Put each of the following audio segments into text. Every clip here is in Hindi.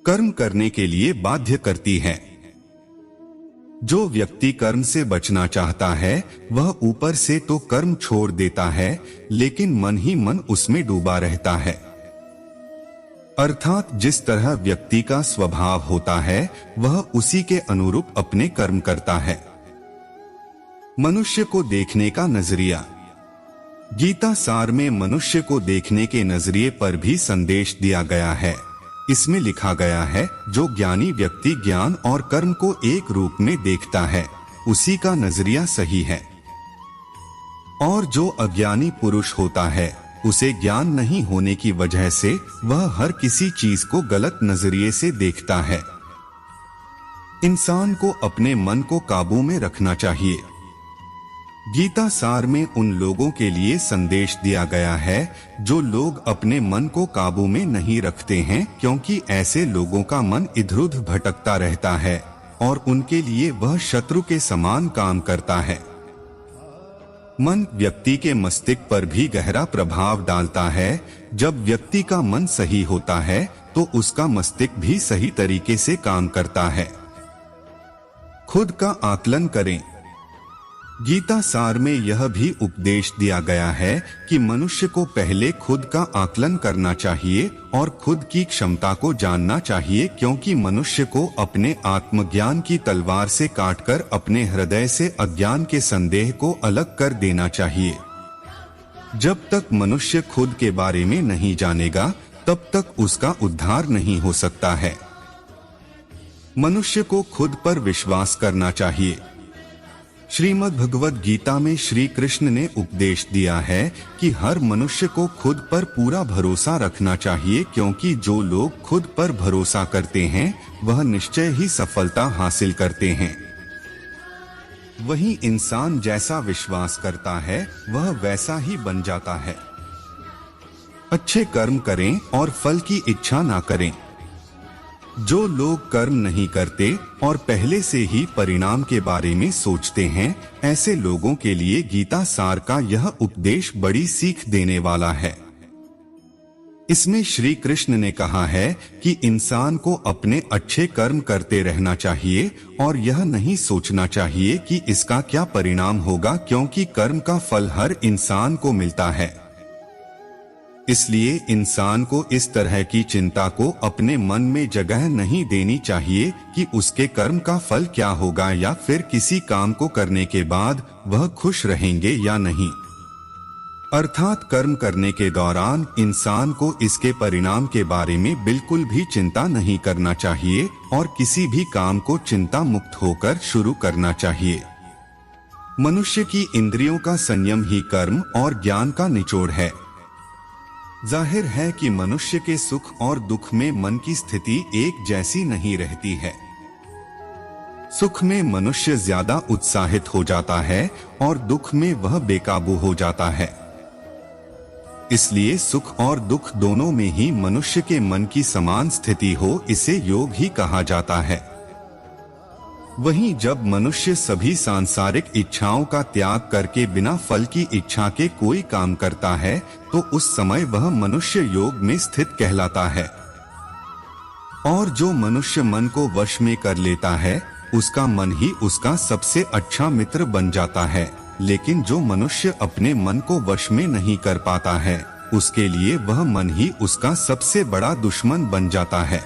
कर्म करने के लिए बाध्य करती है। जो व्यक्ति कर्म से बचना चाहता है वह ऊपर से तो कर्म छोड़ देता है, लेकिन मन ही मन उसमें डूबा रहता है। अर्थात जिस तरह व्यक्ति का स्वभाव होता है वह उसी के अनुरूप अपने कर्म करता है। मनुष्य को देखने का नजरिया। गीता सार में मनुष्य को देखने के नजरिए पर भी संदेश दिया गया है। इसमें लिखा गया है, जो ज्ञानी व्यक्ति ज्ञान और कर्म को एक रूप में देखता है उसी का नजरिया सही है, और जो अज्ञानी पुरुष होता है उसे ज्ञान नहीं होने की वजह से वह हर किसी चीज को गलत नजरिए से देखता है। इंसान को अपने मन को काबू में रखना चाहिए। गीता सार में उन लोगों के लिए संदेश दिया गया है जो लोग अपने मन को काबू में नहीं रखते हैं, क्योंकि ऐसे लोगों का मन इधर-उधर भटकता रहता है और उनके लिए वह शत्रु के समान काम करता है। मन व्यक्ति के मस्तिष्क पर भी गहरा प्रभाव डालता है। जब व्यक्ति का मन सही होता है तो उसका मस्तिष्क भी सही तरीके से काम करता है। खुद का आकलन करें। गीता सार में यह भी उपदेश दिया गया है कि मनुष्य को पहले खुद का आकलन करना चाहिए और खुद की क्षमता को जानना चाहिए, क्योंकि मनुष्य को अपने आत्मज्ञान की तलवार से काटकर अपने हृदय से अज्ञान के संदेह को अलग कर देना चाहिए। जब तक मनुष्य खुद के बारे में नहीं जानेगा तब तक उसका उद्धार नहीं हो सकता है। मनुष्य को खुद पर विश्वास करना चाहिए। श्रीमद् भगवद गीता में श्री कृष्ण ने उपदेश दिया है कि हर मनुष्य को खुद पर पूरा भरोसा रखना चाहिए, क्योंकि जो लोग खुद पर भरोसा करते हैं वह निश्चय ही सफलता हासिल करते हैं। वही इंसान जैसा विश्वास करता है वह वैसा ही बन जाता है। अच्छे कर्म करें और फल की इच्छा ना करें। जो लोग कर्म नहीं करते और पहले से ही परिणाम के बारे में सोचते हैं, ऐसे लोगों के लिए गीता सार का यह उपदेश बड़ी सीख देने वाला है। इसमें श्री कृष्ण ने कहा है कि इंसान को अपने अच्छे कर्म करते रहना चाहिए और यह नहीं सोचना चाहिए कि इसका क्या परिणाम होगा, क्योंकि कर्म का फल हर इंसान को मिलता है। इसलिए इंसान को इस तरह की चिंता को अपने मन में जगह नहीं देनी चाहिए कि उसके कर्म का फल क्या होगा या फिर किसी काम को करने के बाद वह खुश रहेंगे या नहीं। अर्थात कर्म करने के दौरान इंसान को इसके परिणाम के बारे में बिल्कुल भी चिंता नहीं करना चाहिए और किसी भी काम को चिंता मुक्त होकर शुरू करना चाहिए। मनुष्य की इंद्रियों का संयम ही कर्म और ज्ञान का निचोड़ है। जाहिर है कि मनुष्य के सुख और दुख में मन की स्थिति एक जैसी नहीं रहती है। सुख में मनुष्य ज्यादा उत्साहित हो जाता है और दुख में वह बेकाबू हो जाता है। इसलिए सुख और दुख दोनों में ही मनुष्य के मन की समान स्थिति हो, इसे योग ही कहा जाता है। वहीं जब मनुष्य सभी सांसारिक इच्छाओं का त्याग करके बिना फल की इच्छा के कोई काम करता है तो उस समय वह मनुष्य योग में स्थित कहलाता है। और जो मनुष्य मन को वश में कर लेता है उसका मन ही उसका सबसे अच्छा मित्र बन जाता है, लेकिन जो मनुष्य अपने मन को वश में नहीं कर पाता है उसके लिए वह मन ही उसका सबसे बड़ा दुश्मन बन जाता है।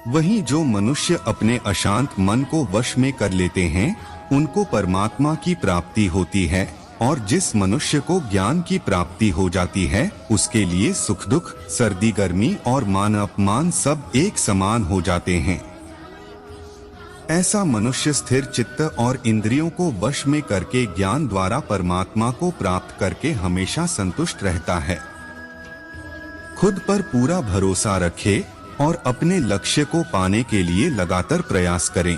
वहीं जो मनुष्य अपने अशांत मन को वश में कर लेते हैं उनको परमात्मा की प्राप्ति होती है, और जिस मनुष्य को ज्ञान की प्राप्ति हो जाती है उसके लिए सुख दुख, सर्दी गर्मी और मान अपमान सब एक समान हो जाते हैं। ऐसा मनुष्य स्थिर चित्त और इंद्रियों को वश में करके ज्ञान द्वारा परमात्मा को प्राप्त करके हमेशा संतुष्ट रहता है। खुद पर पूरा भरोसा रखे और अपने लक्ष्य को पाने के लिए लगातार प्रयास करें।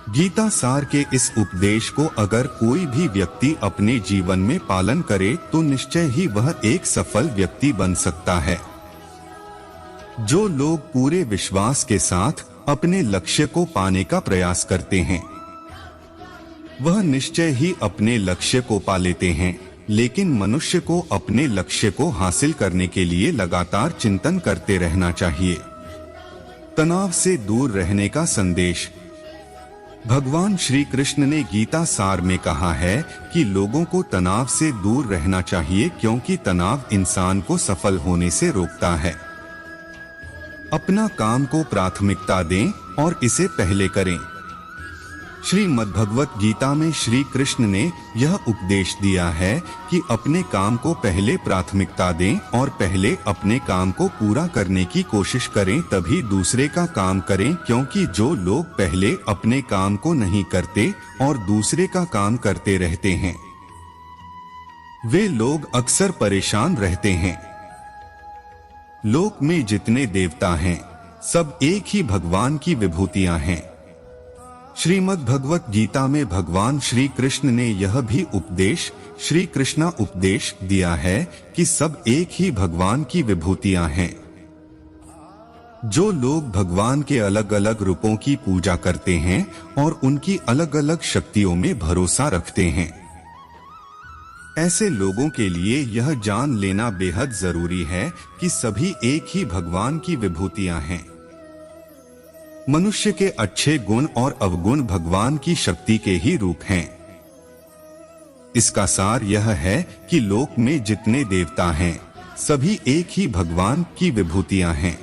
गीता सार के इस उपदेश को अगर कोई भी व्यक्ति अपने जीवन में पालन करे तो निश्चय ही वह एक सफल व्यक्ति बन सकता है। जो लोग पूरे विश्वास के साथ अपने लक्ष्य को पाने का प्रयास करते हैं वह निश्चय ही अपने लक्ष्य को पा लेते हैं, लेकिन मनुष्य को अपने लक्ष्य को हासिल करने के लिए लगातार चिंतन करते रहना चाहिए। तनाव से दूर रहने का संदेश। भगवान श्री कृष्ण ने गीता सार में कहा है कि लोगों को तनाव से दूर रहना चाहिए क्योंकि तनाव इंसान को सफल होने से रोकता है। अपना काम को प्राथमिकता दें और इसे पहले करें। श्रीमद्भगवत गीता में श्री कृष्ण ने यह उपदेश दिया है कि अपने काम को पहले प्राथमिकता दें और पहले अपने काम को पूरा करने की कोशिश करें, तभी दूसरे का काम करें, क्योंकि जो लोग पहले अपने काम को नहीं करते और दूसरे का काम करते रहते हैं, वे लोग अक्सर परेशान रहते हैं। लोक में जितने देवता हैं, सब एक ही भगवान की विभूतियां हैं। श्रीमद् भगवत गीता में भगवान श्री कृष्ण ने यह भी उपदेश, श्री कृष्णा उपदेश दिया है कि सब एक ही भगवान की विभूतियां हैं। जो लोग भगवान के अलग अलग रूपों की पूजा करते हैं और उनकी अलग अलग शक्तियों में भरोसा रखते हैं, ऐसे लोगों के लिए यह जान लेना बेहद जरूरी है कि सभी एक ही भगवान की विभूतियां हैं। मनुष्य के अच्छे गुण और अवगुण भगवान की शक्ति के ही रूप हैं। इसका सार यह है कि लोक में जितने देवता हैं, सभी एक ही भगवान की विभूतियां हैं।